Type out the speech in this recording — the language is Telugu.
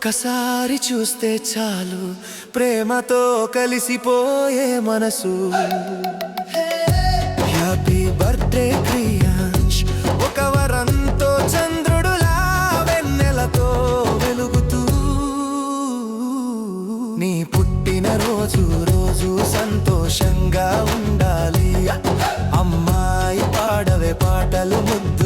ఒక్కసారి చూస్తే చాలు ప్రేమతో కలిసిపోయే మనసు. హ్యాపీ బర్త్డే ప్రియాంష్, ఒక వరంతో చంద్రుడులా వెన్నెలతో వెలుగుతూ. నీ పుట్టిన రోజు రోజు సంతోషంగా ఉండాలి. అమ్మాయి పాడవే పాటలు ముద్దు